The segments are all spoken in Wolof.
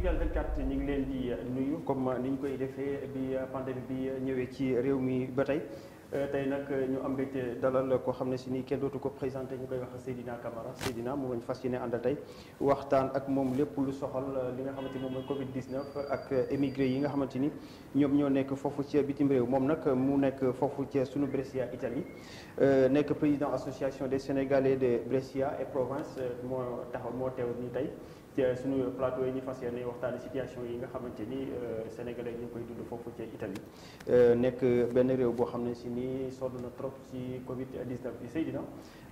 Sunugal 24 ñu ngi leen di nuyu comme ni ñu koy defee bi pandémie bi ñëwee ci réew mi ba tey tey nag ñu am mbégte dalal koo xam ne si nii kenn dootu ko présenté ñu koy wax Seydina Camara Seydina moom lañ fas yéene àndal tey waxtaan ak moom lépp lu soxal li nga xamante ni moom mooy Covid 19 ak émigré yi nga xamante ni ñoom ñoo nekk foofu ci bitim réew moom nag mu nekk foofu ci sunu Brescia Italie nekk président association des Sénégalais de Brescia et province moo teew nii tey. ci suñu plateau yi ñu fas yéene waxtaane situation yi nga xamante ni sénégalais ñu ngi koy dund foofu ci Italie nekk benn réew boo xam ne si ni sonn na trop ci Covid 19 bi Seydina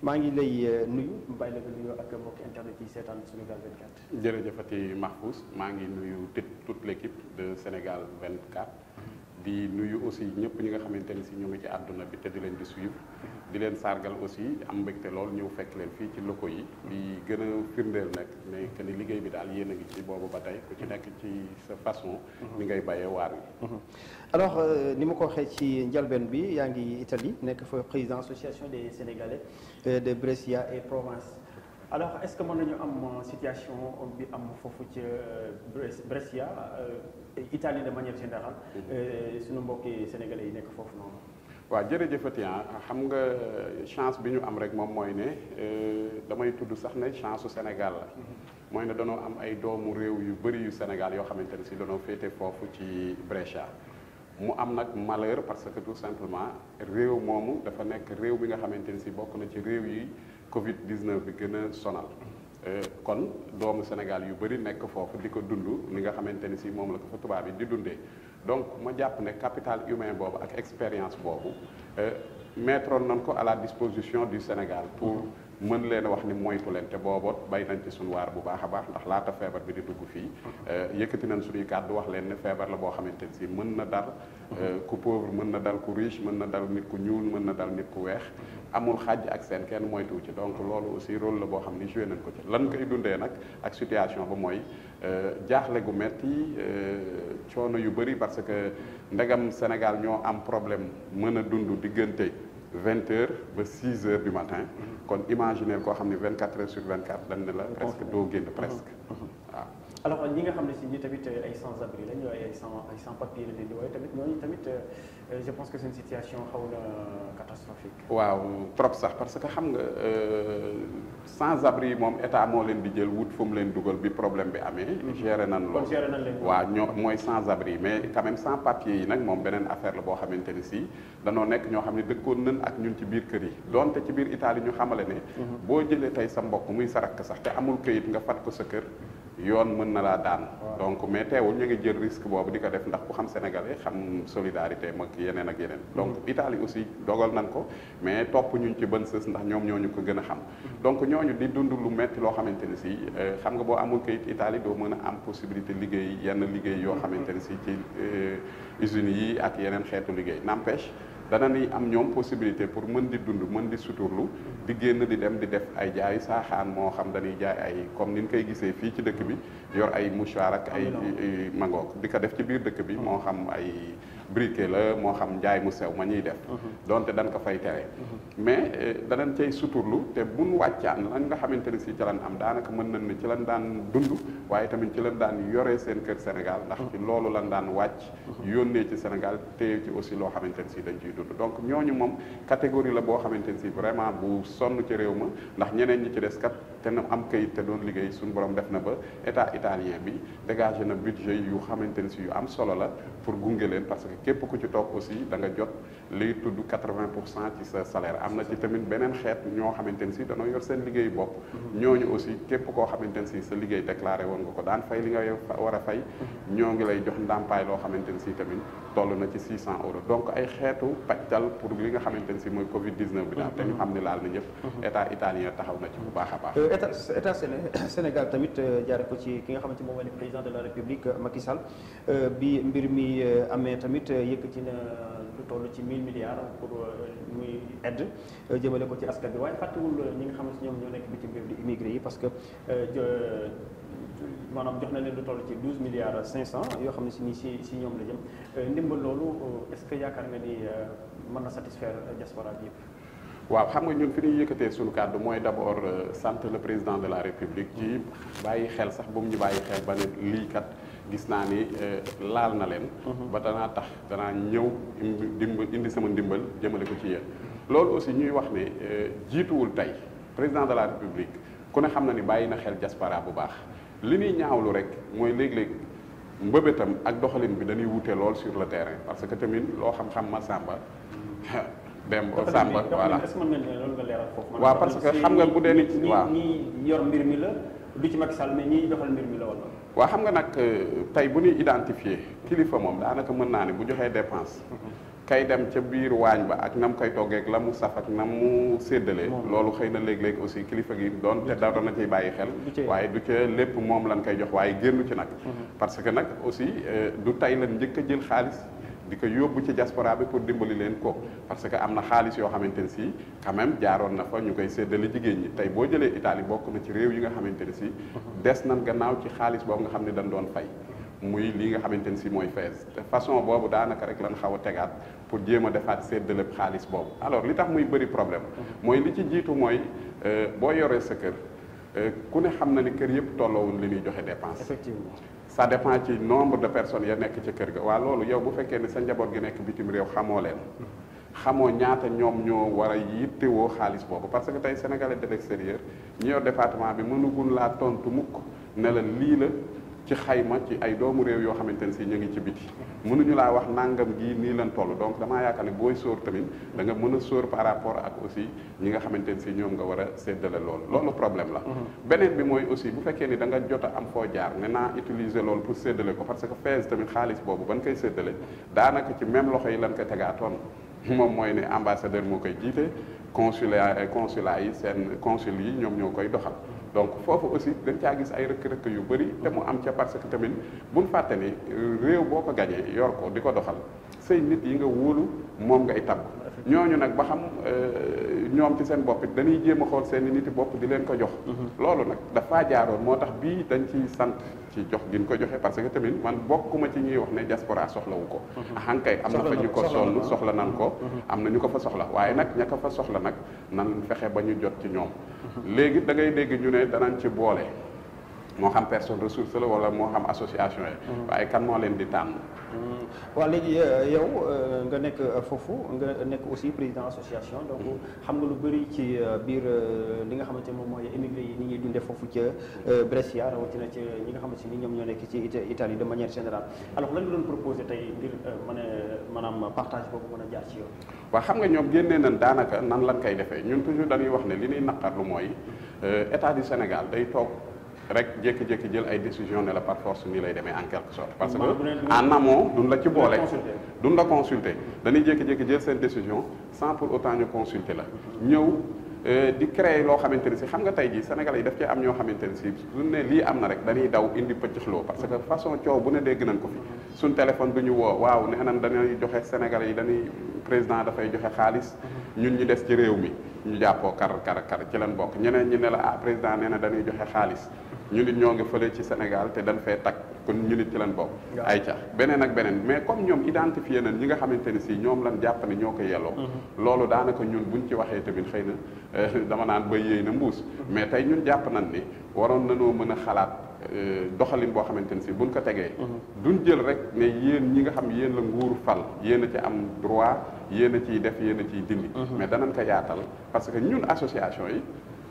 maa ngi lay nuyu bàyyi la nga nuyoo ak mbokki internet yi seetaan Sunugal 24. jërëjëfati Mahfouz maa ngi nuyu toute l'équipe de Sénégal 24 di nuyu aussi ñëpp ñi nga xamante ni si ñu ngi ci àdduna bi te di leen di suivre di leen sargal aussi am mbégte lool ñëw fekk leen fii ci locaux yi di gën a firndeel nag ne que ni liggéey bi daal yéen a ngi ci boobu ba tey ku ci nekk ci sa façon ni ngay bayee waar wi alors ni ma ko waxee ci njalbeen bi yaa ngi Italie nekk fa président association des Sénégalais de Brescia et province alors est-ce que mën nañu am situation bi am foofu ci Brescia Italie de manière générale suñu mbokki sénégalais yi nekk foofu noonu. waaw jërëjëfati xam nga chance bi ñu am rek moom mooy ne damay tudd sax ne chance su Sénégal la mooy ne danoo am ay doomu réew yu bëri yu Sénégal yoo xamante ne si danoo féete foofu ci Brescia mu am nag malheur parce que tout simplement réew moomu dafa nekk réew bi nga xamante ne si bokk na ci réew yi Covid 19 bi gën a sonal kon doomu Sénégal yu bëri nekk foofu di ko dund li nga xamante ni si moom la ko fa tubaab yi di dundee donc ma jàpp ne capital humain boobu ak expérience boobu mettre nañ ko à la disposition du Sénégal pour mën leen a wax ni moytu leen te booboot bay nañ ci suñu waar bu baax a baax ndax laata feebar bi di dugg fii yëkkati nañ suñuy kàddu wax leen ne feebar la boo xamante ni si mën na dal ku pauvre mën na dal ku riche mën na dal nit ku ñuul mën na dal nit ku weex amul xàjj ak seen kenn moytuwu ci donc loolu aussi rôle la boo xam ni joué nañ ko ci lan koy dundee nag ak situation ba mooy jaaxle gu metti coono yu bëri parce que ndegam Sénégal ñoo am problème mën a dund diggante 20h ba 6h du matin kon imaginer koo xam ne 24 heures sur 24 dañ ne la presque doo génn presque waaw. alors ñi nga xam ne si ñi tamit ay sans-abri lañ ay sans papier la leen di waaye tamit ñooñu tamit je pense que c'est une situation xaw na catastrophique. waaw trop sax parce que xam nga sans-abri moom état moo leen di jël wut fu mu leen dugal bi problème bi amee. géré nan loolu kon géré nan leen waaw ñoo mooy sans-abri mais quand même sans papier yi nag moom beneen affaire la boo xamante ni si danoo nekk ñoo xam ne dëkkoon nañ ak ñun ci biir kër yi donte ci biir Italie ñu xamale ne. boo jëlee tey sa mbokk muy sa rakk sax te amul këyit nga fat ko sa kër. yoon mën na laa daan donc mais teewul ñu ngi jël risque boobu di ko def ndax ku xam sénégalais xam solidarité mag yeneen ak yeneen donc Italie aussi dogal nañ ko mais topp ñun ci bën sës ndax ñoom ñooñu ko gën a xam donc ñooñu di dund lu metti loo xamante ni si xam nga boo amul kayit Italie doo mën a am possibilité liggéey yenn liggéey yoo xamante ni si ci usines yi ak yeneen xeetu liggéey n'empêche dana ni am ñoom possibilité pour mën di dund mën di suturlu di génn di dem di def ay jaay saaxaan moo xam dañuy jaay ay comme ni ñu koy gisee fii ci dëkk bi yor ay mouchoir ak ay mangook di ko def ci biir dëkk bi moo xam ay briquet la moo xam njaay mu sew ma ñuy def donte dañ ko fay tere mais danañ cay suturlu te buñ wàccaan lañ nga xamante ni si ci lan am daanaka mën nañ ne ci lan daan dund waaye tamit ci lan daan yoree seen kër Sénégal ndax ci loolu lan daan wàcc yónnee ci Sénégal téye ci aussi loo xamante ni si dañ ciy dund donc ñooñu moom catégorie la boo xamante ni si vraiment bu sonn ci réew ma ndax ñeneen ñi ci des kat te na am kayit te doon liggéey suñu borom def na ba état italien bi dégagé na budget yu xamante ni si yu am solo la pour gunge leen parce que képp ku ci toog aussi da nga jot liy tudd 80% ci sa salaire am na ci tamit beneen xeet ñoo xamante ni si danoo yor seen liggéey bopp ñooñu aussi képp koo xamante ni si sa liggéey déclaré woon nga ko daan fay li nga war a fay ñoo ngi lay jox ndàmpaay loo xamante ni si tamit toll na ci 600 euros donc ay xeetu pajtal pour li nga xamante ni si mooy Covid 19 bi daal te ñu xam ne laal na ñëpp état italien taxaw na ci bu baax a baax. état Sénégal tamit jaare ko ci ki nga xamante moom mooy le président de la République Macky Sall bi mbir mi amee tamit yëkkati na lu toll ci 1000 milliards pour muy aide jëmale ko ci askan bi waaye fàttewul ñi nga xamante ñoom ñoo nekk bitim réew di immigré yi parce que maanaam jox na leen lu toll ci 12 milliards 500 yoo xam ne si nii si ñoom la jëm ndimbal loolu est-ce que yaakaar nga ni mën na satisfaire diaspora bi yëpp. waaw xam nga ñun fi ñuy yëkkatee suñu kàddu mooy d'abord sant le président de la république ci bàyyi xel sax bu mu ñu bàyyi xel ba ne lii kat gis naa ni laal na leen. ba danaa ñëw indi sama ndimbal jëmale ko ci yéen. loolu aussi ñuy wax ne jiituwul tey président de la république ku ne xam na ni bàyyi na xel diaspora bu baax li ñuy ñaawlu rek mooy léeg-léeg mbëbëtam ak doxalin bi dañuy wute lool sur le terrain parce que tamit loo xam-xam ma Samba. dem Samba voilà est-ce que mën nga ne loolu nga leeral foofu. waaw parce que xam nga bu dee nit waaw ñi yor mbir mi la du ci Macky Sall mais ñi doxal mbir mi la wala. waaw xam nga nag tey bu ñuy identifier kilifa moom daanaka mën naa ne bu joxee dépense. kay dem ca biir waañ ba ak na mu koy toggeeg la mu saf ak na mu séddalee. loolu xëy na léeg-léeg aussi kilifa gi doon te dara na ciy bàyyi xel. waaye du ca lépp moom lañ koy jox waaye génnu ci nag. parce que nag aussi du tey lan njëkk a jël xaalis. di ko yóbbu ci diaspora bi pour dimbali leen ko parce que am na xaalis yoo xamante ne si quand même jaaroon na fa ñu koy séddale jigéen ñi tey boo jëlee Italie bokk na ci réew yi nga xamante ne si des nan gannaaw ci xaalis boobu nga xam ne dañ doon fay muy lii nga xamante ne si mooy fees te façon boobu daanaka rek lan xaw a tegaat pour jéem a defaat séddale xaalis boobu alors li tax muy bëri problème mooy li ci jiitu mooy boo yoree sa kër ku ne xam na ni kër yëpp tolloowul li ñuy joxe dépense. Effectivement. ça dépend ci nombre de personnes ya nekk ci kër ga waa loolu yow bu fekkee ne sa njaboot gi nekk bitim réew xamoo leen xamoo ñaata ñoom ñoo war a yittewoo xaalis boobu parce que tey sénégalais de l'extérieur ñi yor département bi mënugun laa tontu mukk ne la lii la ci xayma ci ay doomu réew yoo xamante ne si ñu ngi ci biti mënuñu laa wax nangam gii nii lan toll donc damaa yaakaar ne booy sóor tamit da nga mën a sóor par rapport ak aussi ñi nga xamante ne si ñoom nga war a séddale loolu problème la beneen bi mooy aussi bu fekkee ni da nga jot a am foo jaar ne naa utiliser loolu pour séddale ko parce que FAISE tamit xaalis boobu ban koy séddale daanaka ci même loxo yi lan ko tegaatoon moom mooy ne ambassadeur moo koy jiite consulat yi seen consul yi ñoom ñoo koy doxal donc foofu aussi dañ caa gis ay rëkk-rëkk yu bëri te mu am ca parce que tamit buñ fàtte ni réew boo ko gañee yor ko di ko doxal say nit yi nga wóolu moom ngay tabb ñooñu nag ba xam ñoom ci seen bopp it dañuy jéem a xool seen i niti bopp di leen ko jox loolu nag dafa jaaroon moo tax bii dañ ciy sant ci jox gin ko joxe parce que tamit man bokkuma ci ñuy wax ne diaspora soxlawu ko ahankay am na fa ñu ko sonn soxla nan ko am na ñu ko fa soxla waaye nag ña ko fa soxla nag nan fexe ba ñu jot ci ñoom léegi da ngay dégg ñu ne danañ ci boole moo xam personne ressource la wala moo xam association yi waaye kan moo leen di tànn waaw léegi yow nga nekk foofu nga nekk aussi président association donc xam nga lu bëri ci biir li nga xamante moom mooy émigré yi ni ñuy dundee foofu ca Brescia rawatina ci ñi nga xamante ni ñoom ñoo nekk ci Italie de manière générale alors lan nga doon proposé tey ngir maanaam partage boobu mën a jaar ci yow. waaw xam nga ñoom génnee nañ daanaka nan lan koy defee ñun toujours dañuy wax ne li ñuy naqarlu mooy état du Sénégal day toog rek jékki-jékki jël ay décision ne la par force nii lay demee en quelque sorte parce que en amont duñ la ci boole duñ la consulter dañuy jékki-jékki jël seen décision sans pour autant ñu consulter la ñëw di créer loo xamante ni si xam nga tey jii Sénégalais yi daf cee am ñoo xamante ni si suñ ne lii am na rek dañuy daw indi pëccëxloo parce que façon coow bu ne dégg nañ ko fi suñ téléphone du ñu woo waaw nee nañ dañuy joxe Sénégalais yi dañuy président dafay joxe xaalis ñun ñu des ci réew mi ñu jàppoo kar ci leen bokk ñeneen ñi ne la président nee na dañuy joxe xaalis ñu nit ñoo ngi fële ci Sénégal te dañ fee tag kon ñu nit ci leen bokk ay ca beneen ak beneen mais comme ñoom identifié nañ ñi nga xamante ni si ñoom lan jàpp ne ñoo ko yelloo loolu daanaka ñun buñ ci waxee tamit xëy na dama naan ba yéey na mbuus mais tey ñun jàpp nañ ni waroon nañoo mën a xalaat doxalin boo xamante ni si buñ ko tegee duñ jël rek ne yéen ñi nga xam yéen la nguur fal yéen a ci am droit yéen a ciy def yéen a ciy dindi mais danañ ko yaatal parce que ñun association yi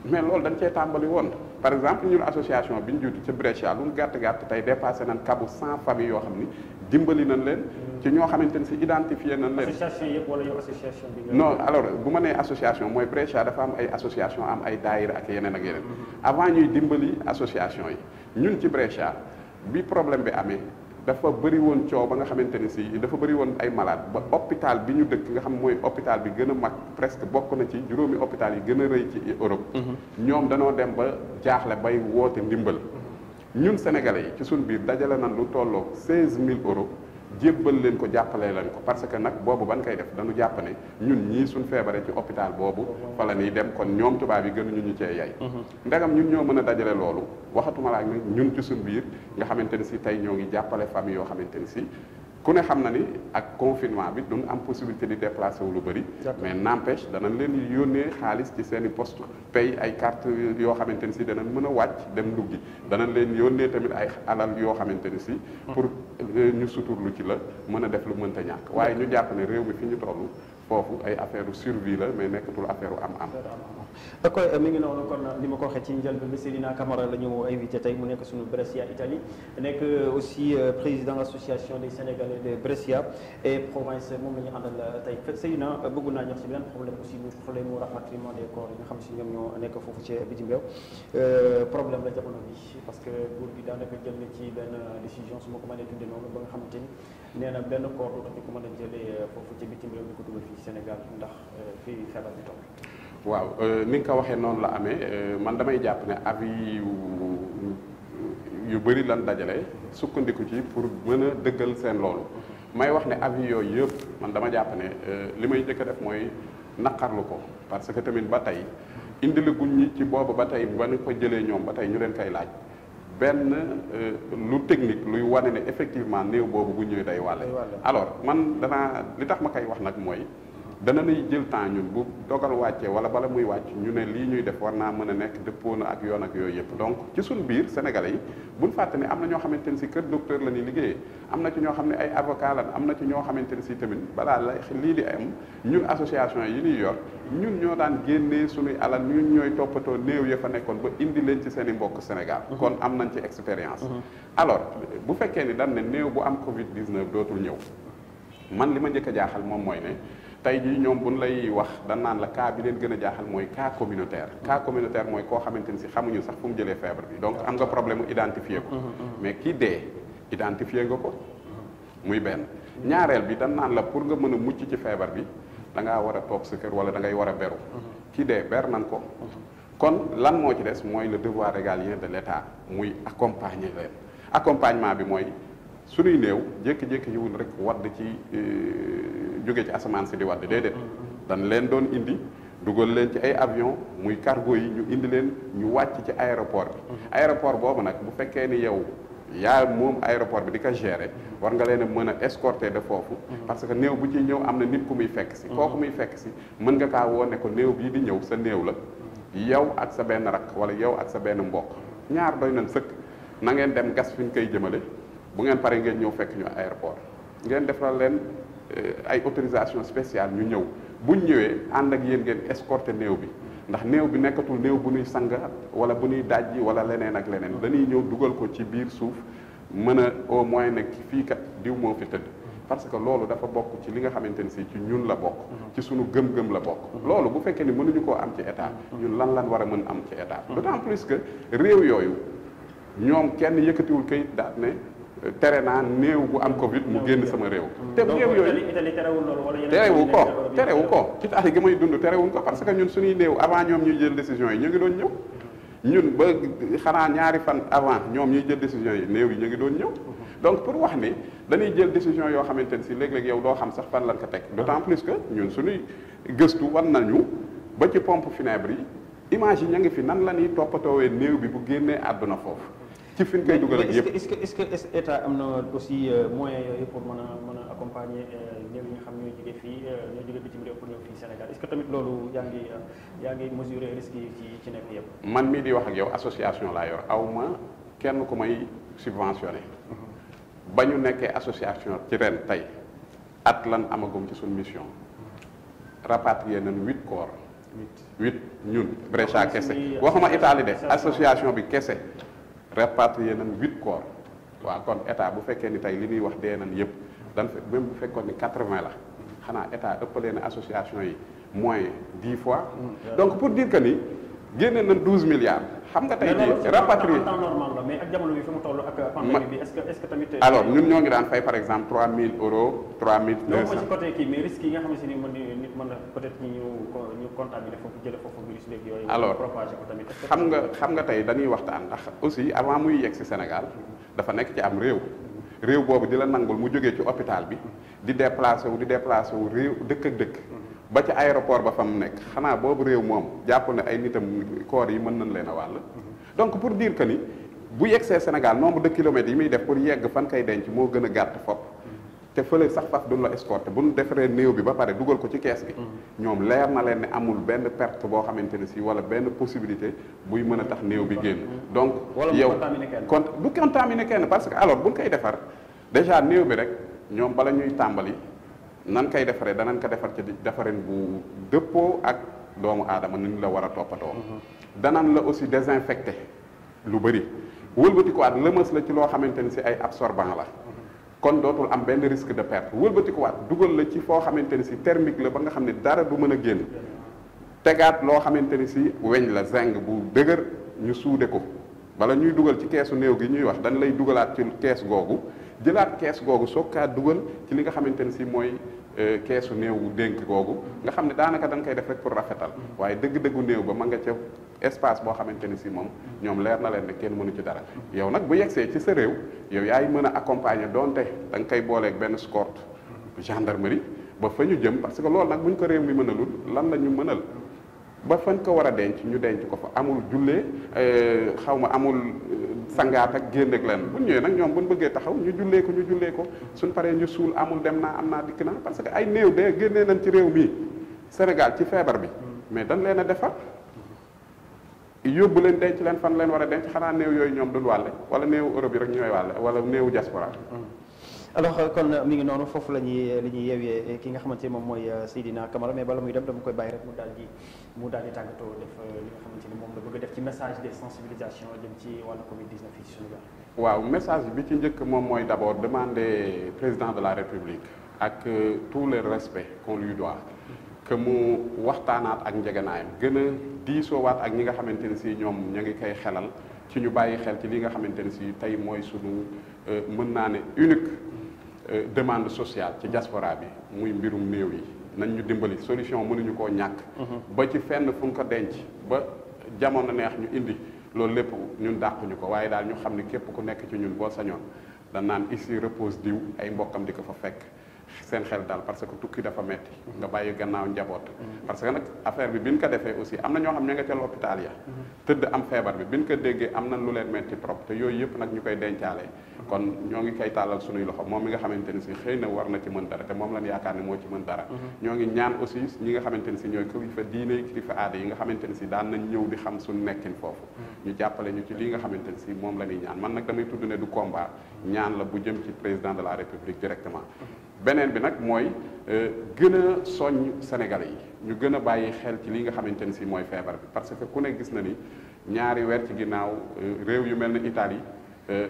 mais loolu dañ cee tàmbali woon par exemple ñun association bi ñu juuti ca Brescia lu mu gàtt tey dépassé nañ kabu 100 familles yoo xam ni dimbali nañ leen ci ñoo xamante ni si identifié nañ leen. association yëpp wala yow association bi. non alors bu ma nee association mooy Brescia dafa am ay association am ay daayira ak yeneen ak yeneen. avant ñuy dimbali association yi ñun ci Brescia bi problème bi amee dafa bëri woon coow ba nga xamante ni si dafa bëri woon ay malade ba hôpital bi ñu dëkk nga xam mooy hôpital bi gën a mag presque bokk na ci juróomi hôpital yi gën a rëy ci Europe. ñoom danoo dem ba jaaxle bay woote ndimbal. ñun sénégalais yi ci suñ biir dajale nañ lu tolloo 16000 euros jébbal leen ko jàppale leen ko parce que nag boobu ban koy def dañu jàpp ne ñun ñii suñ feebaree ci hôpital boobu fa la ñuy dem kon ñoom tubaab yi gënuñu ñu cee yay ndegam ñun ñoo mën a dajale loolu waxatuma la ak nag ñun ci suñ biir nga xamante ni si tey ñoo ngi jàppale famille yoo xamante ni si ku ne xam na ni ak confinement bi duñ am possibilité di déplacer wu lu bëri. mais n'empêche danañ leen yónnee xaalis ci seen i poste pay ay carte yoo xamante ni si danañ mën a wàcc dem nduggi danañ leen yónnee tamit ay alal yoo xamante ni si. pour ñu suturlu ci la mën a def lu mënta ñàkk waaye ñu jàpp ne réew mi fi ñu toll foofu ay affaire survie la mais nekkatul affaire am-am. d'accord mi ngi noonu kon li ma ko waxee ci njëlbeen bi Seydina Camara la ñu invité tey mu nekk suñu Brescia Italie nekk aussi président association des Sénégalais de Brescia et province moom la ñu àndal tey Seydina bëgg naa ñëw si beneen problème aussi muy problème mu rapatriement des corps yi nga xam si ñoom ñoo nekk foofu ci bitim réew problème la jamono bi parce que nguur bi daanaka jël na ci benn décision su ma ko mënee tuddee noonu ba nga xamante ni nee na benn corps dootuñu ko mën a jëlee foofu ci bitim réew ñu ko dugal fii Sénégal ndax fii feebar bi toll. waaw ni nga ko waxee noonu la amee man damay jàpp ne avis yu bëri lan dajale sukkandiku ci pour mën a dëggal seen loolu may wax ne avis yooyu yëpp man dama jàpp ne li may njëkk a def mooy naqarlu ko parce que tamit ba tey indili guñ ñi ci boobu ba tey ba ñu ko jëlee ñoom ba tey ñu leen koy laaj benn lu technique luy wane ne effectivement néew boobu bu ñëwee day wàlle alors man danaa li tax ma koy wax nag mooy dana lay jël temps ñun bu dogal wàccee wala bala muy wàcc ñu ne lii ñuy def war naa mën a nekk dëppoo na ak yoon ak yooyu yëpp donc ci suñ biir sénégalais yi buñ fàtte ne am na ñoo xamante ne si kër docteur la ñuy liggéeyee am na ci ñoo xam ne ay avocat lan am na ci ñoo xamante ne si tamit balaa la lii di am ñun association yi ñuy yor ñun ñoo daan génnee suñuy alal ñun ñooy toppatoo néew ya fa nekkoon ba indi leen ci seen i mbokk Sénégal kon am nañ ci expérience alors bu fekkee ni dañ ne néew bu am Covid 19 dootul ñëw man li ma njëkk a jaaxal moom mooy ne tey jii ñoom buñ lay wax dañ naan la cas bi leen gën a jaaxal mooy cas communautaire cas communautaire mooy koo xamante ni si xamuñu sax fu mu jëlee feebar bi donc am nga problème mu identifier ko mais kii dee identifier nga ko muy benn ñaareel bi dañ naan la pour nga mën a mucc ci feebar bi da ngaa war a toog sa kër wala da ngay war a beru kii dee ber nan ko kon lan moo ci des mooy le devoir régalien de l'État muy accompagner leen accompagnement bi mooy suñuy néew jékki-jékki yiwul rek wadd ci jóge ci asamaan si di wadd déedéet dañ leen doon indi dugal leen ci ay avion muy cargo yi ñu indi leen ñu wàcc ci aéroport bi aéroport boobu nag bu fekkee ni yow yaa moom aéroport bi di ko gérer war nga leen a mën a escorter de foofu parce que néew bu ci ñëw am na nit ku muy fekk si kooku muy fekk si mën nga kaa woo ne ko néew bii di ñëw sa néew la yow ak sa benn rakk wala yow ak sa benn mbokk ñaar doy nañ sëkk na ngeen dem gas fi ñu koy jëmale bu ngeen pare ngeen ñëw fekk ñu aéroport ngeen defal leen ay autorisation spéciale ñu ñëw buñ ñëwee ànd ak yéen ngeen escorter néew bi ndax néew bi nekkatul néew bu ñuy sang wala bu ñuy dajji wala leneen ak leneen dañuy ñëw dugal ko ci biir suuf mën a au moins nag fii kat diw moo fi tëdd parce que loolu dafa bokk ci li nga xamante ni si ci ñun la bokk ci suñu gëm-gëm la bokk loolu bu fekkee ni mënuñu koo am ci état ñun lan war a mën am ci état d'autant plus que réew yooyu ñoom kenn yëkkatiwul kayit daal ne tere naa néew bu am Covid mu génn sama réew. te néew yooyu terewu ko ci tax gi may dund terewuñ ko parce que ñun suñuy néew avant ñoom ñuy jël décision yi ñu ngi doon ñëw ñun ba xanaa ñaari fan avant ñoom ñuy jël décision yi néew yi ñu ngi doon ñëw. donc pour wax ni dañuy jël décision yoo xamante ne si léeg-léeg yow doo xam sax fan lan ko teg d'autant plus que ñun suñuy gëstu wan nañu ba ci pompe funèbre yi image yi ña ngi fi nan la ñuy toppatoowee néew bi bu génnee àdduna foofu. ci fi ñu koy dugal ak yëpp est-ce que état am na aussi moyens yooyu pour mën a accompagner ñëw ñi nga xam ñooy jóge fii ñoo jóge bitim réew pour ñëw fii Sénégal est-ce que tamit loolu yaa ngi mesurer risques yi ci nekk yëpp. man mii di wax ak yow association laa yor aw ma kenn ku may subventionné ba ñu nekkee association ci ren tey at lan amagum ci suñu mission rapatrier nañ 8 corps 8 ñun Brescia kese waxuma Italie de association bi kese rapatrier nañ 8 corps waaw kon état bu fekkee ni tey li ñuy wax dee nañ yëpp dan même bu fekkoon ni 80 la xanaa état ëppalee na association yi moins 10 fois donc pour dire que ni génne nañ 12 milliards xam nga tey jii rapatrier normal la mais ak jamono bi fi mu toll ak pandémie bi est-ce que tamit alors ñun ñoo ngi daan fay par exemple 3000 euros 3200 non ci côté kii mais risques yi nga xam ne si ni nit mën na peut-être ñu contaminé foofu jële foofu virus léegi yooyu alors propagé ko tamit xam nga tey dañuy waxtaan ndax aussi avant muy yegg si Sénégal dafa nekk ci am réew boobu di la nangul mu jógee ci hôpital bi di déplacé wu réew dëkk ak dëkk ba ci aéroport ba fa mu nekk xanaa boobu réew moom jàpp ne ay nitam koor yi mën nañ leen a wàll donc pour dire que ni bu yeggsee Sénégal nombre de kilomètres yi muy def pour yegg fan koy denc moo gën a gàtt fopp te fële sax faf duñ la escorté bu ñu defaree néew bi ba pare dugal ko ci kees gi ñoom leer na leen ne amul benn perte boo xamante ne si wala benn possibilité buy mën a tax néew bi génn donc yow kon du contaminé kenn parce que alors buñ koy defar déjà néew bi rek ñoom bala ñuy tàmbali nan koy defaree danañ ko defar ci defarin bu dëppoo ak doomu aadama ni ñu la war a toppatoo danañ la aussi désinfecté lu bëri wëlbatikuwaat lëmas la ci loo xamante ni si ay absorbant la kon dootul am benn risque de perte wëlbatikuwaat dugal la ci foo xamante ni si thermique la ba nga xam ne dara du mën a génn tegaat loo xamante ni si weñ la zinc bu dëgër ñu suude ko bala ñuy dugal ci keesu néew gi ñuy wax dañ lay dugalaat ci kees googu jëlaat kees googu soog kaa dugal ci li nga xamante ni si mooy keesu néew bu dénk googu nga xam ne daanaka dañ koy def rek pour rafetal waaye dëgg-dëggu néew ba ma nga ca espace boo xamante ni si moom ñoom leer na leen ne kenn mënu ci dara yow nag bu yegsee ci sa réew yow yaay mën a accompagner donte da nga koy booleeg benn escorte gendarmerie ba fa ñu jëm parce que loolu nag bu ñu ko réew mi mënalul lan la ñu mënal ba fañ ko war a denc ñu denc ko fa amul jullee xaw ma amul sangaat ak génn ak leen bu ñëwee nag ñoom bu ñu bëggee taxaw ñu jullee ko suñ paree ñu suul amul dem naa am naa dikk naa parce que ay néew de génnee nañ ci réew mi Sénégal ci feebar bi mais dañ leen a defar yóbbu leen denc leen fan leen war a denc xanaa néew yooyu ñoom duñ wàlle wala néew Europe yi rek ñooy wàlle wala néewu diaspora. alors kon mi ngi noonu foofu la ñuy yeewee ki nga xamante ni moom mooy Seydina Camara mais bala muy dem dama koy bàyyi rek mu daal di tàggatoo def li nga xamante ni moom la bëgg a def ci message de sensibilisation jëm ci wàllu Covid 19 fii ci Sénégal. waaw message bi ci njëkk moom mooy d'abord demander président de la République ak tout le respect qu'on lui doit que mu waxtaanaat ak njëganaayam gën a diisoowaat ak ñi nga xamante ne si ñoom ña ngi koy xelal ci ñu bàyyi xel ci li nga xamante ne si tey mooy sunu mën naa ne unique demande sociale ci diaspora bi muy mbirum néew yi nañ ñu dimbali solution mënuñu koo ñàkk ba ci fenn fu nga ko denc ba jamono neex ñu indi loolu lépp ñun dàquñu ko waaye daal ñu xam ne képp ku nekk ci ñun boo sañoon da naan ici repose diw ay mbokkam di ko fa fekk seen xel daal parce que tukki dafa metti nga bàyyi gannaaw njaboot parce que nag affaire bi biñ ko defee aussi am na ñoo xam ña nga ca l'hôpital ya tëdd am feebar bi biñ ko déggee am na lu leen metti trop te yooyu yëpp nag ñu koy dencaale kon ñoo ngi koy tàllal suñuy loxo moom mi nga xamante ni si xëy na war na ci mën dara te moom lañ yaakaar ne moo ci mën dara ñoo ngi ñaan aussi ñi nga xamante ni si ñooy kilifa diine kilifa aada yi nga xamante ni si daan nañ ñëw di xam suñu nekkin foofu ñu jàppale ñu ci lii nga xamante ni si moom la ñuy ñaan man nag damay tudd ne du combat ñaan la bu jëm ci président de la République directement beneen bi nag mooy gën a soññ Sénégalais yi ñu gën a bàyyi xel ci li nga xamante ni si mooy feebar bi parce que ku ne gis na ni ñaari weer ci ginnaaw réew yu mel ne Italie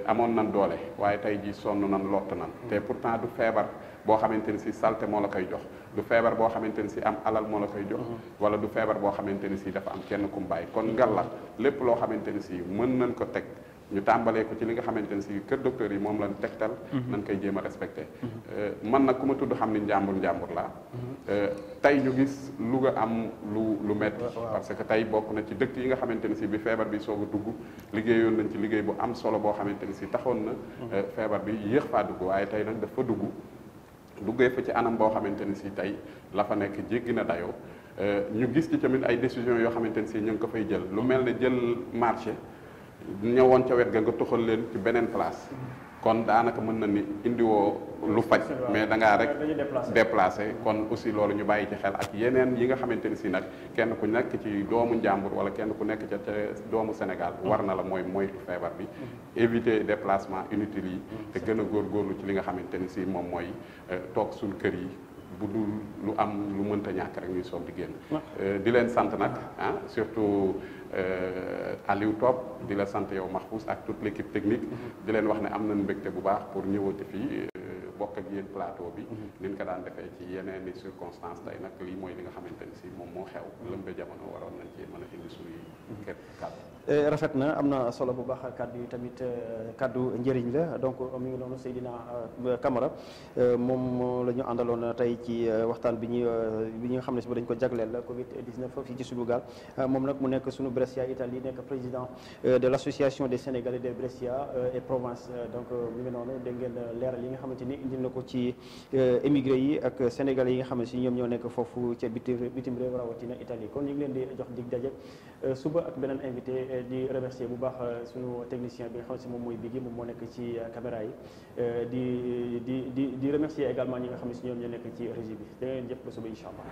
amoon nan doole waaye tey ji sonn nan lott nan te pourtant du feebar boo xamante ni si salte moo la koy jox du feebar boo xamante ni si am alal moo la koy jox wala du feebar boo xamante ni si dafa am kenn kum bàyyi kon ngal la lépp loo xamante ni si mën nañ ko teg ñu tàmbalee ko ci li nga xamante ne si kër docteur yi moom lañ tegtal nañ koy jéem a respecté man nag ku ma tudd xam ni njàmbur laa tey ñu gis Louga am lu metti parce que tey bokk na ci dëkk yi nga xamante ne si bi feebar bi soog a dugg liggéeyoon nañ ci liggéey bu am solo boo xamante ne si taxoon na feebar bi yéex faa dugg waaye tey nag dafa duggee fa ci anam boo xamante ne si tey la fa nekk jéggi na dayoo ñu gis ci tamit ay décisions yoo xamante ne si ñu ngi ko fay jël lu mel ne jël marché ñëwoon ca wet ga nga toxal leen ci beneen place kon daanaka mën na ni indiwoo lu faj mais da ngaa rek déplacé kon aussi loolu ñu bàyyi ci xel ak yeneen yi nga xamante ni si nag kenn ku nekk ci doomu njàmbur wala kenn ku nekk ca doomu Sénégal war na la mooy moytu feebar bi éviter déplacement inutile yi te gën a góorgóorlu ci li nga xamante ni si moom mooy toog suñ kër yi bu dul lu am lu mënta ñàkk rek ñuy soog di génn di leen sant nag surtout Aliou Top di la sant yow Mahfous ak toute l'équipe technique di leen wax ne am nañ mbégte bu baax pour ñëwati fii bokk ak yéen plateau bi niñ ko daan defee ci yeneen i circonstances tey nag lii mooy li nga xamante ni si moom moo xew lëmbe jamono waroon nañ ci mën a indi suñuy kàddu rafet na am na solo bu baax kàddu yi tamit kàddu njëriñ la donc mi ngi noonu Seydina Camara moom la ñu àndaloon tey ci waxtaan bi ñi nga xam ne si dañ ko jagleel Covid 19 fii ci Sunugal moom nag mu nekk sunu Brescia Italie nekk président de l'association des Sénégalais de Brescia et Provence donc mi ngi noonu dégg ngeen leeral yi nga xamante ni indil na ko ci émigré yi ak sénégalais yi nga xam ne si ñoom ñoo nekk foofu ca bitim réew rawatina Italie kon ñu ngi leen di jox dig daje suba ak beneen invité di remercier bu baax sunu technicien bi nga xam ne si moom mooy Biggi moom moo nekk ci caméra yi di remercier également ñi nga xam ne si ñoom ñoo nekk ci régie bi da ngeen jëf ba suba incha allah.